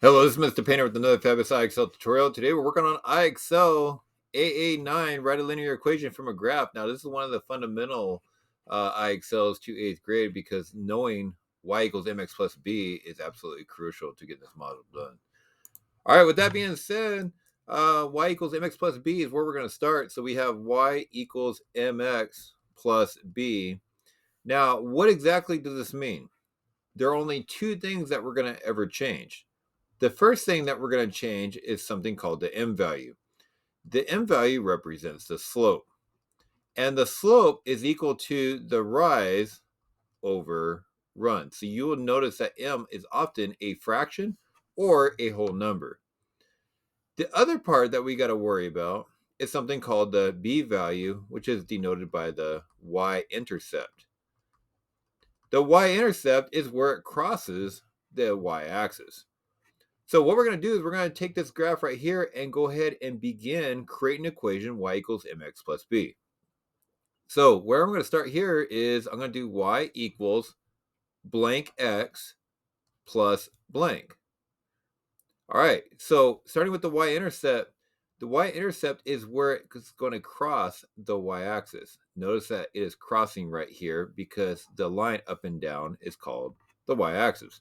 Hello, this is Mr. Painter with another fabulous IXL tutorial. Today we're working on IXL AA.9, write a linear equation from a graph. Now this is one of the fundamental IXLs to 8th grade because knowing y equals mx plus b is absolutely crucial to get this model done. All right, with that being said, y equals mx plus b is where we're going to start. So we have y equals mx plus b. Now, what exactly does this mean? There are only two things that we're going to ever change. The first thing that we're going to change is something called the m value. The m value represents the slope, and the slope is equal to the rise over run. So you will notice that m is often a fraction or a whole number. The other part that we got to worry about is something called the b value, which is denoted by the y-intercept. The y-intercept is where it crosses the y-axis. So what we're going to do is we're going to take this graph right here and go ahead and begin creating an equation y equals mx plus b. So where I'm going to start here is I'm going to do y equals blank x plus blank. All right, so starting with the y-intercept is where it's going to cross the y-axis. Notice that it is crossing right here because the line up and down is called the y-axis.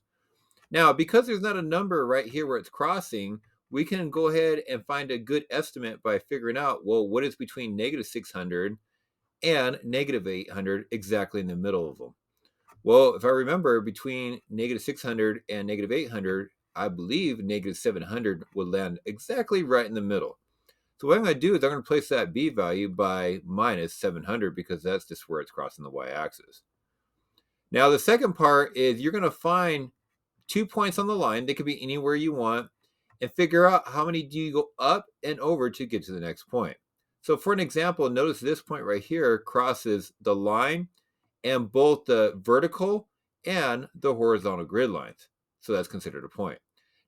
Now, because there's not a number right here where it's crossing, we can go ahead and find a good estimate by figuring out, well, what is between negative 600 and negative 800 exactly in the middle of them? Well, if I remember, between negative 600 and negative 800, I believe negative 700 would land exactly right in the middle. So what I'm going to do is I'm going to place that b value by minus 700 because that's just where it's crossing the y-axis. Now, the second part is you're going to find 2 points on the line. They could be anywhere you want, and figure out how many do you go up and over to get to the next point. So for an example, notice this point right here crosses the line and both the vertical and the horizontal grid lines. So that's considered a point.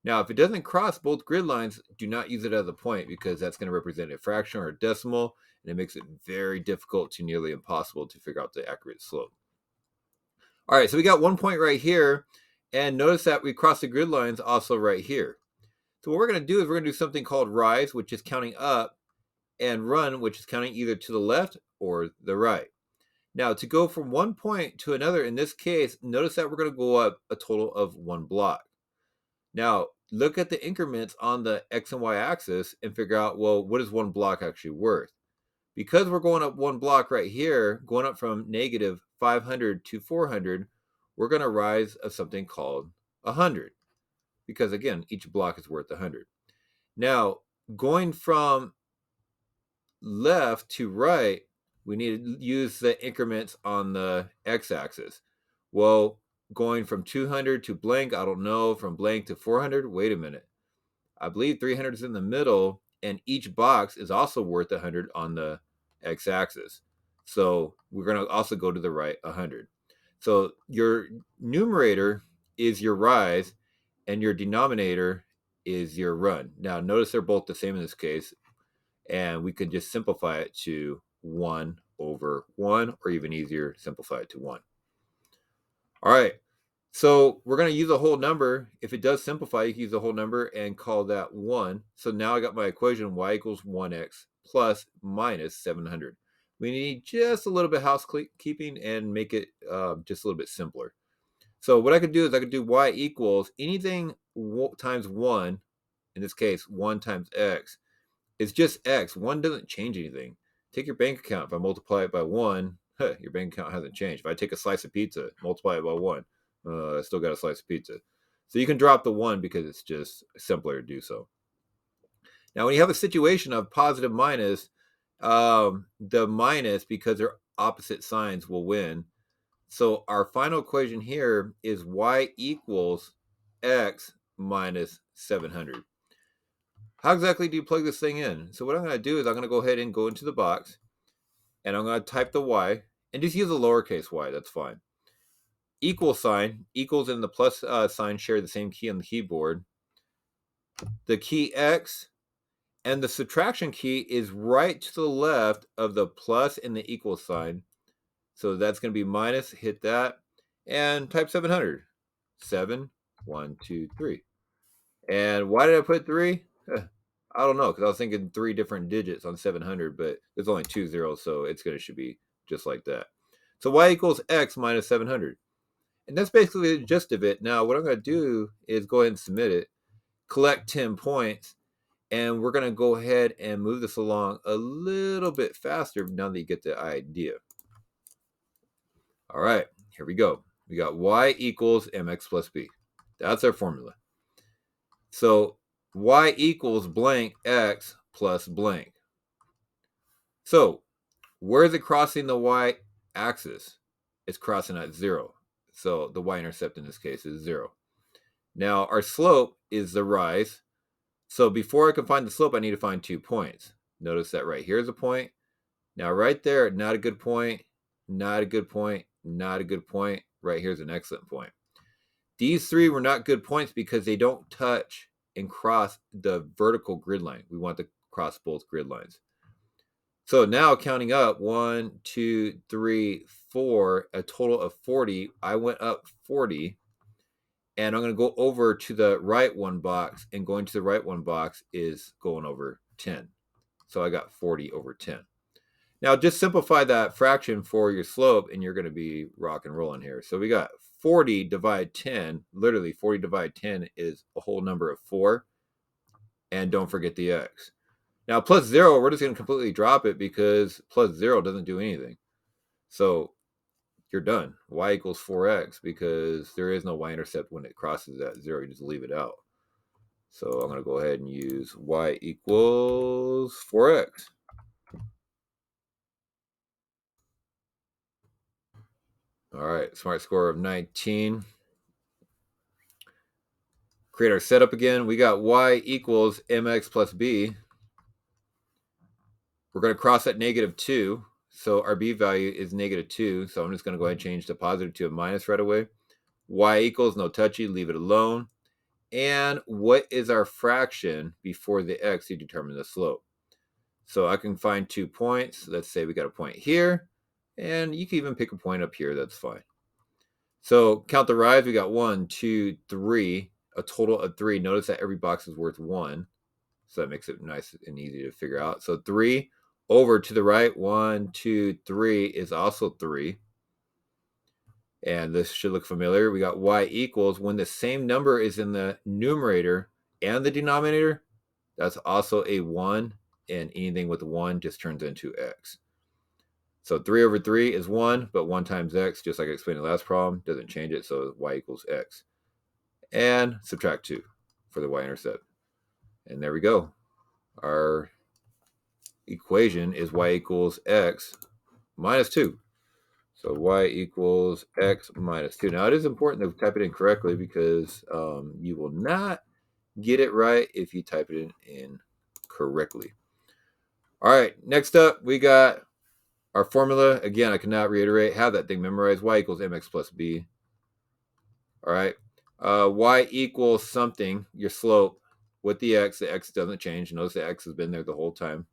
Now, if it doesn't cross both grid lines, do not use it as a point because that's going to represent a fraction or a decimal, and it makes it very difficult to nearly impossible to figure out the accurate slope. All right, so we got 1 point right here, and notice that we crossed the grid lines also right here. So what we're going to do is we're going to do something called rise, which is counting up, and run, which is counting either to the left or the right. Now, to go from 1 point to another, in this case, notice that we're going to go up a total of 1 block. Now, look at the increments on the x and y axis and figure out, well, what is 1 block actually worth? Because we're going up 1 block right here, going up from negative 500 to 400, we're going to rise of something called 100. Because again, each block is worth 100. Now, going from left to right, we need to use the increments on the x-axis. Well, going from 200 to blank, I don't know, from blank to 400, wait a minute. I believe 300 is in the middle, and each box is also worth 100 on the x-axis. So we're going to also go to the right 100. So your numerator is your rise, and your denominator is your run. Now, notice they're both the same in this case, and we can just simplify it to 1 over 1, or even easier, simplify it to 1. All right, so we're going to use a whole number. If it does simplify, you can use a whole number and call that 1. So now I got my equation, y equals 1x plus minus 700. We need just a little bit of housekeeping and make it just a little bit simpler. So what I could do is I could do y equals anything times 1, in this case 1 times x, is just x. 1 doesn't change anything. Take your bank account. If I multiply it by 1, your bank account hasn't changed. If I take a slice of pizza, multiply it by 1, I still got a slice of pizza. So you can drop the 1 because it's just simpler to do so. Now, when you have a situation of positive minus, the minus, because they're opposite signs, will win. So our final equation here is y equals x minus 700. How exactly do you plug this thing in? So what I'm going to do is I'm going to go ahead and go into the box, and I'm going to type the y, and just use a lowercase y, that's fine. Equal sign, equals and the plus sign share the same key on the keyboard. The key x, and the subtraction key is right to the left of the plus and the equal sign. So that's going to be minus, hit that, and type 700. 7, 1, 2, 3. And why did I put 3? I don't know, because I was thinking 3 different digits on 700, but there's only 2 zeros, so should be just like that. So y equals x minus 700. And that's basically the gist of it. Now, what I'm going to do is go ahead and submit it, collect 10 points, and we're going to go ahead and move this along a little bit faster now that you get the idea. All right, here we go. We got y equals mx plus b. That's our formula. So y equals blank x plus blank. So where is it crossing the y-axis? It's crossing at 0. So the y-intercept in this case is 0. Now our slope is the rise. So before I can find the slope, I need to find 2 points. Notice that right here is a point. Now right there, not a good point, not a good point, not a good point. Right here is an excellent point. These 3 were not good points because they don't touch and cross the vertical grid line. We want to cross both grid lines. So now counting up 1, 2, 3, 4, a total of 40. I went up 40. And I'm going to go over to the right one box, and going to the right one box is going over 10. So I got 40 over 10. Now just simplify that fraction for your slope, and you're going to be rock and rolling here. So we got 40 divided 10. Literally 40 divided 10 is a whole number of 4. And don't forget the x. Now plus 0, we're just going to completely drop it because plus 0 doesn't do anything. So you're done. Y equals 4x because there is no y-intercept when it crosses that 0. You just leave it out. So I'm going to go ahead and use y equals 4x. All right, smart score of 19. Create our setup again. We got y equals mx plus b. We're going to cross at -2. So our b value is -2. So I'm just going to go ahead and change the positive to a minus right away. Y equals, no touchy, leave it alone. And what is our fraction before the x to determine the slope? So I can find 2 points. Let's say we got a point here, and you can even pick a point up here. That's fine. So count the rise. We got 1, 2, 3, a total of 3. Notice that every box is worth 1. So that makes it nice and easy to figure out. So 3 over to the right, 1, 2, 3 is also 3. And this should look familiar. We got y equals, when the same number is in the numerator and the denominator, that's also a 1, and anything with 1 just turns into x. So 3 over 3 is 1, but 1 times x, just like I explained in the last problem, doesn't change it, so y equals x. And subtract 2 for the y-intercept. And there we go. Our equation is y equals x minus 2. So y equals x minus 2. Now, it is important to type it in correctly because you will not get it right if you type it in correctly. All right, next up, we got our formula. Again, I cannot reiterate, have that thing memorized. Y equals mx plus b. All right, y equals something, your slope, with the x. The x doesn't change. Notice the x has been there the whole time.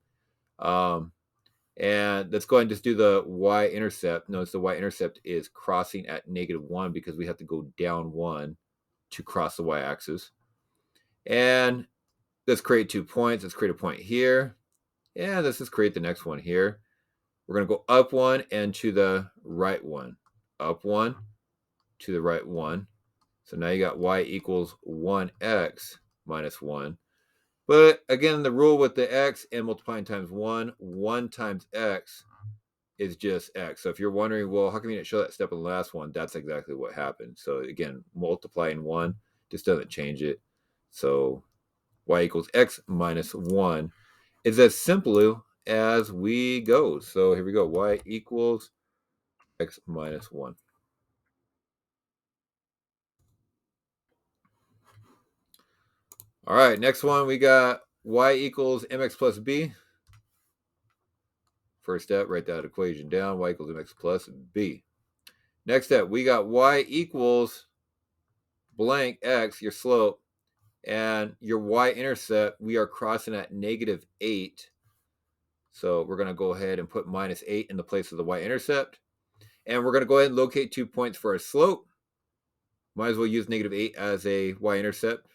And let's go ahead and just do the y-intercept. Notice the y-intercept is crossing at -1 because we have to go down 1 to cross the y-axis. And let's create 2 points. Let's create a point here. And let's just create the next one here. We're going to go up 1 and to the right 1. Up 1 to the right 1. So now you got y equals 1x minus 1. But again, the rule with the x and multiplying times 1, 1 times x is just x. So if you're wondering, well, how come you didn't show that step in the last one? That's exactly what happened. So again, multiplying 1 just doesn't change it. So y equals x minus 1 is as simple as we go. So here we go. Y equals x minus 1. All right, next one, we got y equals mx plus b. First step, write that equation down. Y equals mx plus b. Next step, we got y equals blank x, your slope, and your y-intercept, we are crossing at -8. So we're going to go ahead and put -8 in the place of the y-intercept. And we're going to go ahead and locate 2 points for our slope. Might as well use -8 as a y-intercept.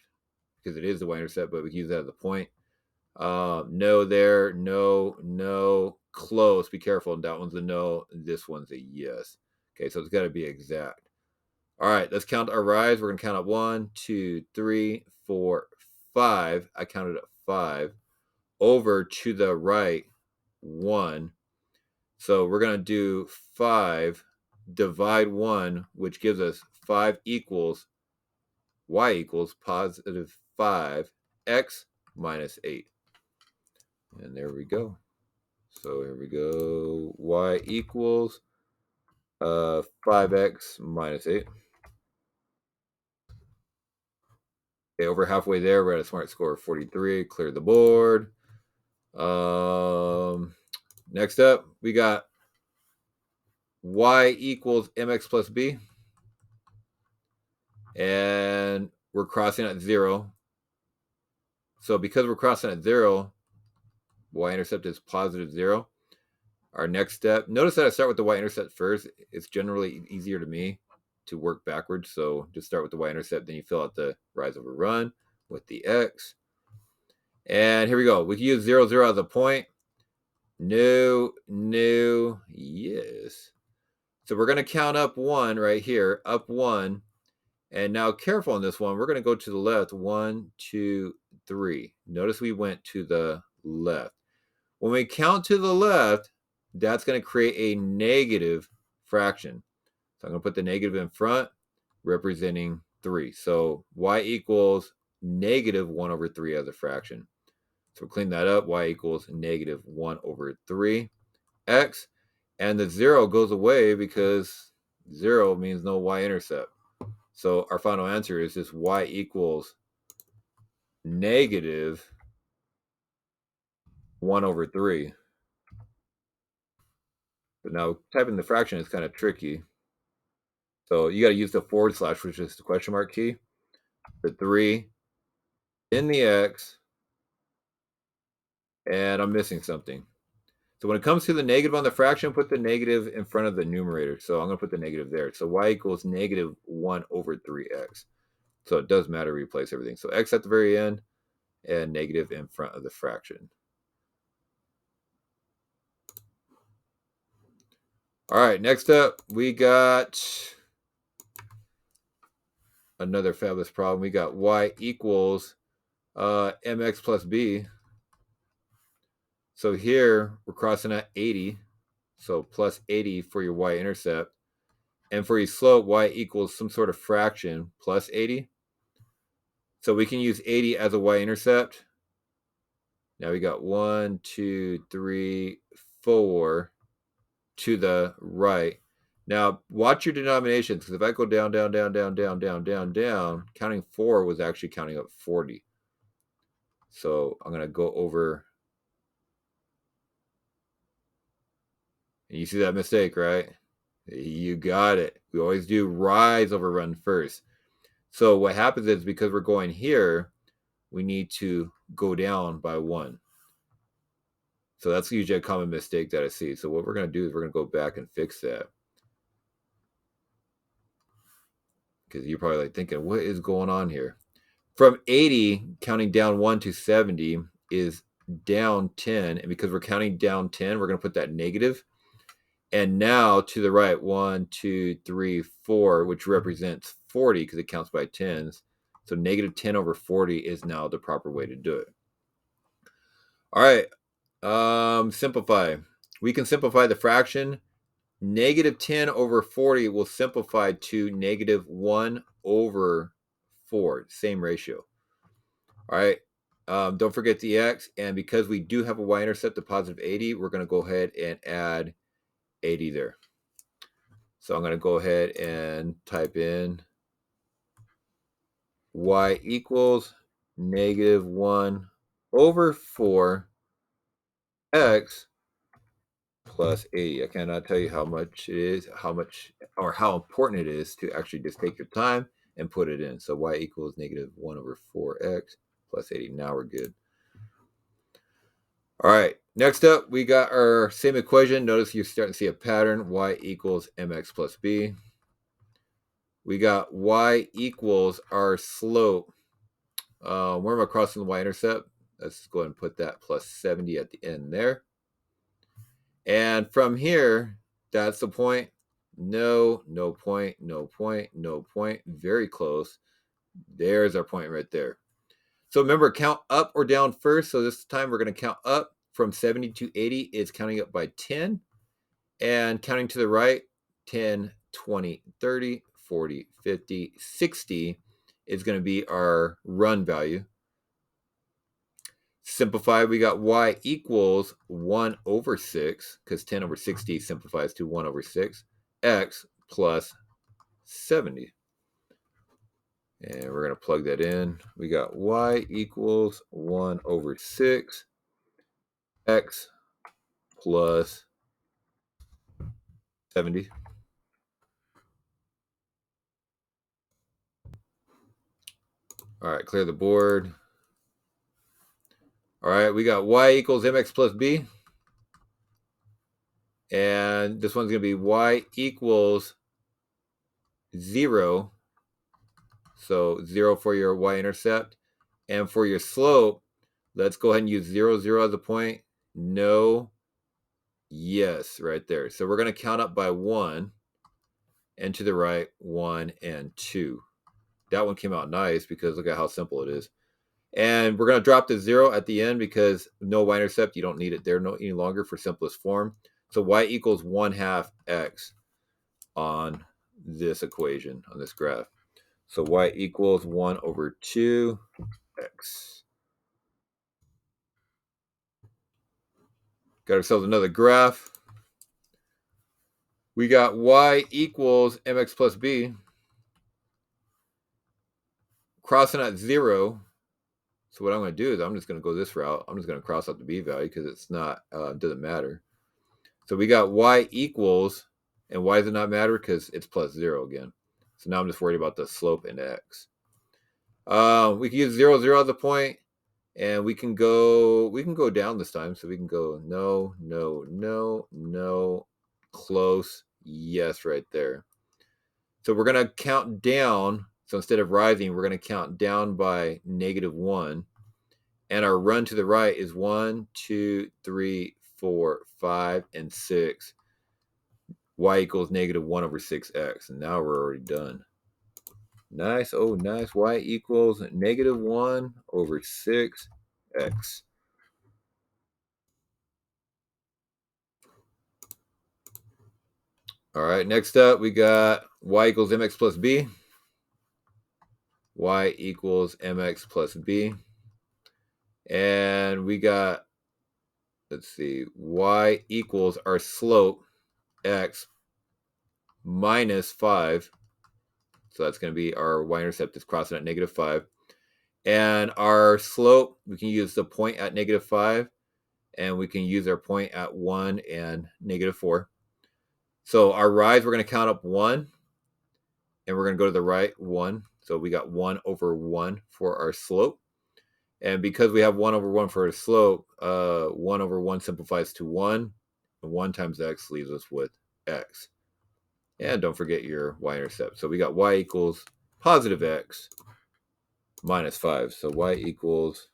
because it is the y-intercept, but we can use that as a point. No there, no, close. Be careful. That one's a no. This one's a yes. Okay, so it's got to be exact. All right, let's count our rise. We're going to count up 1, 2, 3, 4, 5. I counted up 5. Over to the right, 1. So we're going to do 5, divide 1, which gives us 5 equals, y equals positive 5, x minus 8. And there we go. So here we go. Y equals 5x minus 8. Okay, over halfway there, we're at a smart score of 43. Clear the board. Next up, we got y equals mx plus b. And we're crossing at 0. So because we're crossing at 0, y-intercept is positive 0. Our next step, notice that I start with the y-intercept first. It's generally easier to me to work backwards. So just start with the y-intercept, then you fill out the rise over run with the x. And here we go. We can use 0, 0 as a point. No, yes. So we're going to count up 1 right here, up 1. And now careful on this one. We're going to go to the left. 1, 2, 3. Notice we went to the left. When we count to the left, that's going to create a negative fraction. So I'm going to put the negative in front, representing 3. So y equals negative 1 over 3 as a fraction. So clean that up. Y equals negative 1 over 3 x. And the 0 goes away because 0 means no y-intercept. So our final answer is just y equals negative 1 over 3. But now typing the fraction is kind of tricky. So you got to use the forward slash, which is the question mark key. The 3 in the x. And I'm missing something. So when it comes to the negative on the fraction, put the negative in front of the numerator. So I'm going to put the negative there. So y equals negative 1 over 3x. So it does matter to replace everything. So x at the very end and negative in front of the fraction. All right, next up, we got another fabulous problem. We got y equals mx plus b. So here we're crossing at 80. So plus 80 for your y-intercept. And for your slope, y equals some sort of fraction plus 80. So we can use 80 as a y-intercept. Now we got 1, 2, 3, 4 to the right. Now watch your denominations, because if I go down, counting 4 was actually counting up 40. So I'm going to go over. And you see that mistake, right? You got it. We always do rise over run first. So what happens is, because we're going here, we need to go down by 1. So that's usually a common mistake that I see. So what we're going to do is we're going to go back and fix that. Because you're probably like thinking, what is going on here? From 80, counting down 1 to 70 is down 10. And because we're counting down 10, we're going to put that negative. And now to the right, 1, 2, 3, 4, which represents 40 because it counts by tens. So negative 10 over 40 is now the proper way to do it. All right. Simplify. We can simplify the fraction. Negative 10 over 40 will simplify to negative 1 over 4. Same ratio. All right. Don't forget the x. And because we do have a y-intercept of positive 80, we're going to go ahead and add 80 there. So I'm going to go ahead and type in y equals negative 1 over 4 x plus 80. I cannot tell you how much it is, how important it is to actually just take your time and put it in. So y equals negative 1 over 4x plus 80. Now we're good. All right, next up, we got our same equation. Notice you're starting to see a pattern. Y equals mx plus b. We got y equals our slope Where am I crossing the y-intercept? Let's go ahead and put that plus 70 at the end there. And from here, that's the point. No, no point, no point, no point. Very close. There's our point right there. So remember, count up or down first. So this time we're going to count up from 70 to 80. It's counting up by 10. And counting to the right, 10, 20, 30, 40, 50, 60 is going to be our run value. Simplify, we got y equals 1 over 6, because 10 over 60 simplifies to 1 over 6, x plus 70. And we're going to plug that in. We got y equals 1 over 6, x plus 70. All right, clear the board. All right, we got y equals mx plus b. And this one's going to be y equals 0. So 0 for your y-intercept. And for your slope, let's go ahead and use 0, 0 as a point. No, yes, right there. So we're going to count up by 1. And to the right, 1 and 2. That one came out nice because look at how simple it is. And we're going to drop the 0 at the end because no y-intercept. You don't need it there any longer for simplest form. So y equals 1/2 x on this equation, on this graph. So y equals 1 over 2 x. Got ourselves another graph. We got y equals mx plus b. Crossing at 0. So what I'm going to do is I'm just going to go this route. I'm just going to cross out the b value because it's not, doesn't matter. So we got y equals, and why does it not matter? Because it's plus 0 again. So now I'm just worried about the slope in x. We can use 0, 0 as a point, and we can go down this time. So we can go no, no, no, no, close, yes, right there. So we're going to count down. So instead of rising, we're going to count down by -1. And our run to the right is 1, 2, 3, 4, 5, and 6. Y equals -1 over 6x. And now we're already done. Nice. Oh, nice. Y equals -1 over 6x. All right. Next up, we got y equals mx plus b. Y equals mx plus b. And we got, let's see, y equals our slope, x, minus 5. So that's going to be our y-intercept is crossing at -5. And our slope, we can use the point at -5. And we can use our point at 1 and -4. So our rise, we're going to count up 1. And we're going to go to the right, 1. So we got 1 over 1 for our slope. And because we have 1 over 1 for a slope, 1 over 1 simplifies to 1. And 1 times x leaves us with x. And don't forget your y-intercept. So we got y equals positive x minus 5. So y equals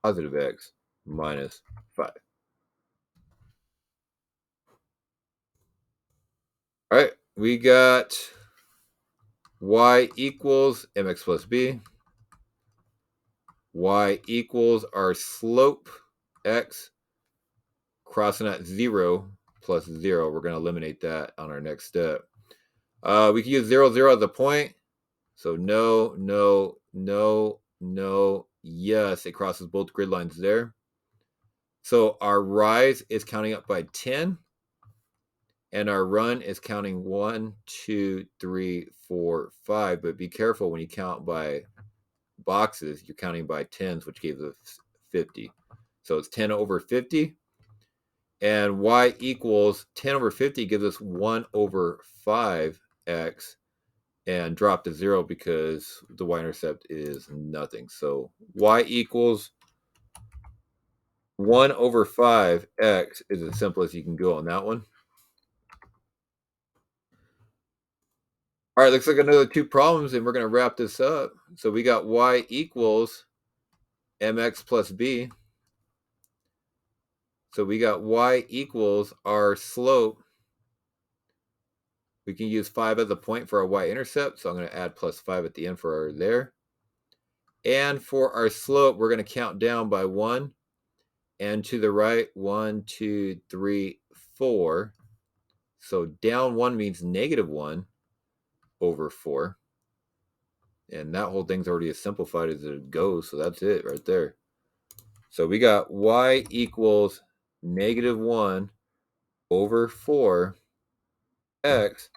positive x minus 5. All right, we got y equals mx plus b. Y equals our slope, x, crossing at 0 plus 0. We're going to eliminate that on our next step. We can use 0, 0 as a point. So no, no, no, no, yes. It crosses both grid lines there. So our rise is counting up by 10. And our run is counting 1, 2, 3, 4, 5. But be careful when you count by boxes, you're counting by tens, which gives us 50. So it's 10 over 50. And y equals 10 over 50 gives us 1 over 5x, and drop to 0 because the y-intercept is nothing. So y equals 1 over 5x is as simple as you can go on that one. All right, looks like another 2 problems, and we're going to wrap this up. So we got y equals mx plus b. So we got y equals our slope. We can use 5 as a point for our y-intercept, so I'm going to add plus 5 at the end for our there. And for our slope, we're going to count down by 1. And to the right, 1, 2, 3, 4. So down 1 means -1 over 4. And that whole thing's already as simplified as it goes, so that's it right there. So we got y equals -1 over 4 x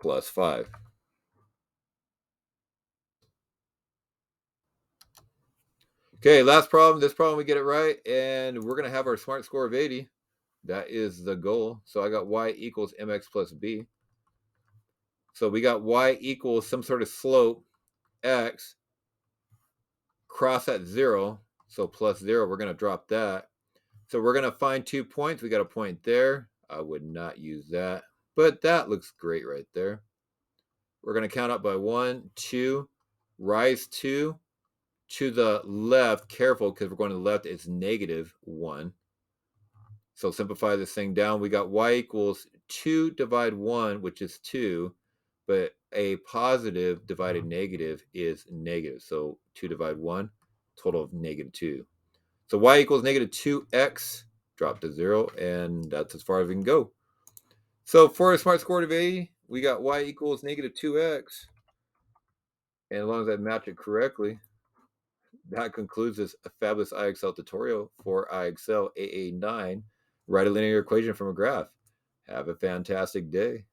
plus 5. Okay, last problem. This problem we get it right, and we're going to have our smart score of 80. That is the goal. So I got y equals mx plus b. So we got y equals some sort of slope, x, cross at 0. So plus 0, we're going to drop that. So we're going to find 2 points. We got a point there. I would not use that, but that looks great right there. We're going to count up by 1, 2, rise 2. To the left, careful because we're going to the left, it's -1. So simplify this thing down. We got y equals 2 divide 1, which is 2, but a positive divided negative is negative. So 2 divide 1, total of -2. So y equals -2x, drop to 0, and that's as far as we can go. So for a smart score of 80, we got y equals -2x, and as long as I match it correctly, that concludes this fabulous IXL tutorial for IXL AA.9. Write a linear equation from a graph. Have a fantastic day.